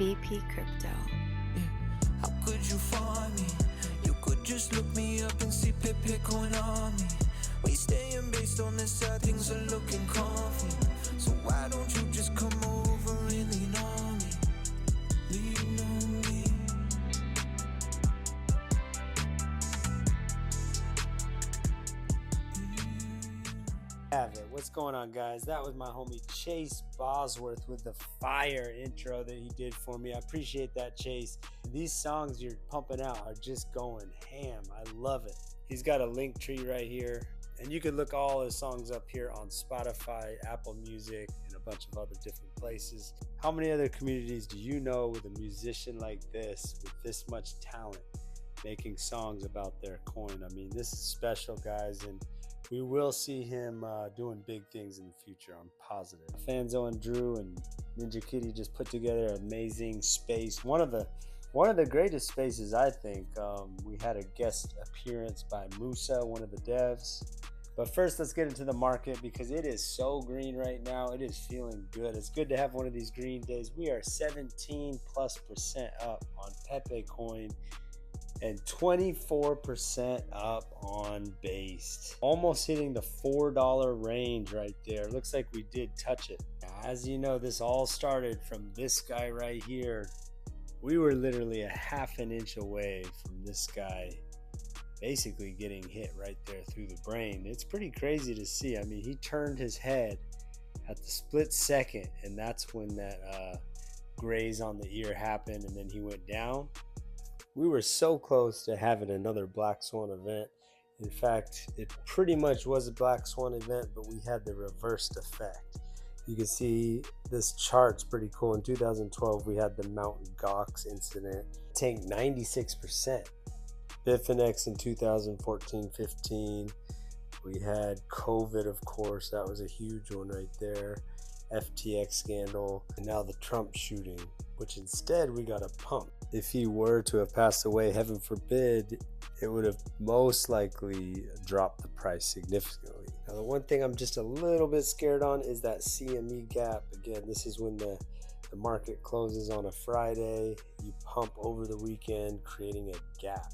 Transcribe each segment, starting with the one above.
BPCRYPTO. How could you find me? You could just look me up and see Pepecoin on me. We staying based on this side, things are looking comfy. So why don't you just come over and lean on me? Lean on me. Have it. What's going on, guys? That was my homie Chase Bosworth with the fire intro that he did for me. I appreciate that, Chase. These songs you're pumping out are just going ham. I love it. He's got a link tree right here, and you can look all his songs up here on Spotify, Apple Music, and a bunch of other different places. How many other communities do you know with a musician like this, with this much talent, making songs about their coin? I mean, this is special, guys, and we will see him doing big things in the future, I'm positive. Fanzo and Drew and Ninja Kitty just put together an amazing space. One of the greatest spaces, I think. We had a guest appearance by Musa, one of the devs. But first, let's get into the market because it is so green right now. It is feeling good. It's good to have one of these green days. We are 17+% up on Pepecoin and 24% up on Based. Almost hitting the $4 range right there. Looks like we did touch it. As you know, this all started from this guy right here. We were literally a half an inch away from this guy basically getting hit right there through the brain. It's pretty crazy to see. I mean, he turned his head at the split second, and that's when that graze on the ear happened, and then he went down. We were so close to having another Black Swan event. In fact, it pretty much was a Black Swan event, but we had the reversed effect. You can see this chart's pretty cool. In 2012, we had the Mt. Gox incident. Tanked 96%. Bitfinex in 2014-15. We had COVID, of course. That was a huge one right there. FTX scandal. And now the Trump shooting, which instead we got a pump. If he were to have passed away, heaven forbid, it would have most likely dropped the price significantly. Now, the one thing I'm just a little bit scared on is that CME gap. Again, this is when the market closes on a Friday. You pump over the weekend, creating a gap.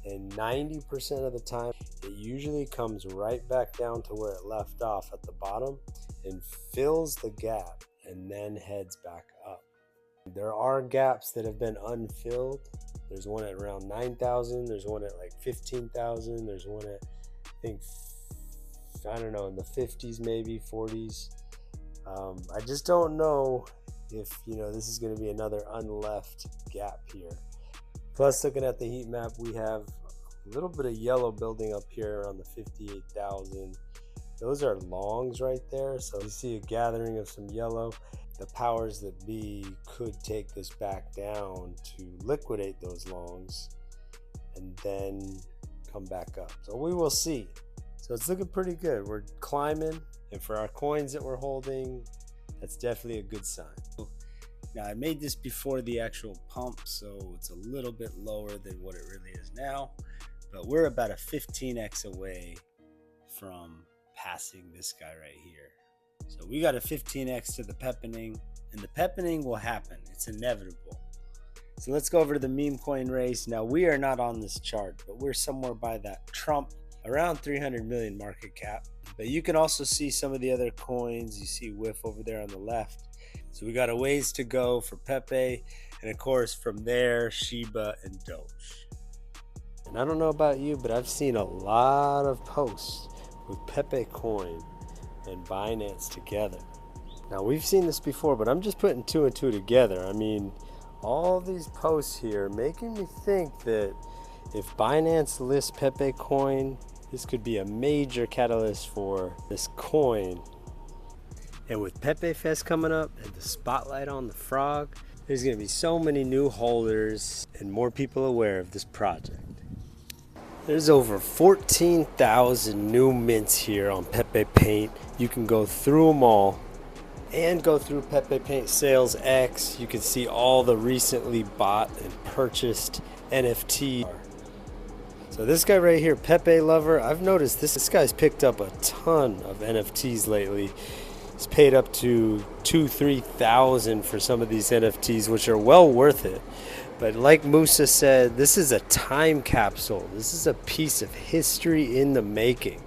And 90% of the time, it usually comes right back down to where it left off at the bottom and fills the gap and then heads back up. There are gaps that have been unfilled. There's one at around 9,000. There's one at like 15,000. There's one at, I don't know, in the 50s, maybe 40s. I just don't know if, this is going to be another unleft gap here. Plus, looking at the heat map, we have a little bit of yellow building up here around the 58,000. Those are longs right there. So you see a gathering of some yellow. The powers that be could take this back down to liquidate those longs and then come back up. So we will see. So it's looking pretty good. We're climbing, and for our coins that we're holding, that's definitely a good sign. Now, I made this before the actual pump, so it's a little bit lower than what it really is now, but we're about a 15x away from passing this guy right here. So we got a 15x to the peppening, and the peppening will happen. It's inevitable. So let's go over to the meme coin race. Now, we are not on this chart, but we're somewhere by that Trump, around 300 million market cap. But you can also see some of the other coins. You see WIF over there on the left. So we got a ways to go for Pepe, and of course from there, Shiba and Doge. And I don't know about you, but I've seen a lot of posts with Pepecoin and Binance together. Now, we've seen this before, but I'm just putting two and two together. I mean, all these posts here making me think that if Binance lists Pepecoin, this could be a major catalyst for this coin. And with Pepefest coming up and the spotlight on the frog, there's going to be so many new holders and more people aware of this project. There's over 14,000 new mints here on Pepepaint. You can go through them all and go through Pepepaint Sales X. You can see all the recently bought and purchased NFT. So this guy right here, Pepe Lover, I've noticed this guy's picked up a ton of NFTs lately. It's paid up to $2,000-3,000 for some of these NFTs, which are well worth it. But like Musa said, this is a time capsule. This is a piece of history in the making.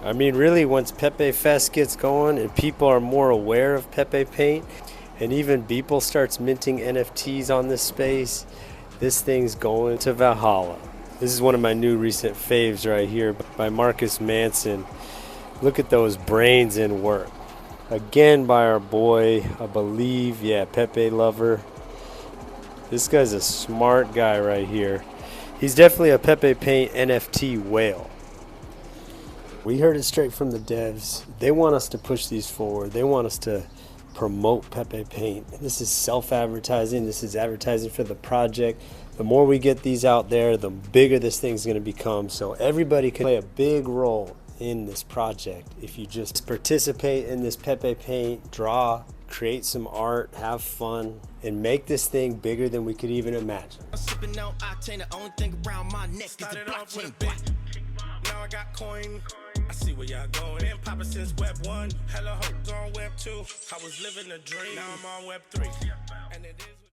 I mean, really, once Pepefest gets going and people are more aware of Pepepaint, and even Beeple starts minting NFTs on this space, this thing's going to Valhalla. This is one of my new recent faves right here by Marcus Manson. Look at those brains in work. Again by our boy, I believe, yeah, Pepe Lover. This guy's a smart guy right here. He's definitely a Pepepaint NFT whale. We heard it straight from the devs. They want us to push these forward. They want us to promote Pepepaint. This is self-advertising. This is advertising for the project. The more we get these out there, the bigger this thing's going to become. So everybody can play a big role in this project if you just participate in this Pepepaint, draw, create some art, have fun, and make this thing bigger than we could even imagine. Now I got coin. I see where y'all going. Been poppin' since Web 1. Hella hoes on Web 2. I was living a dream. Now I'm on Web 3. And it is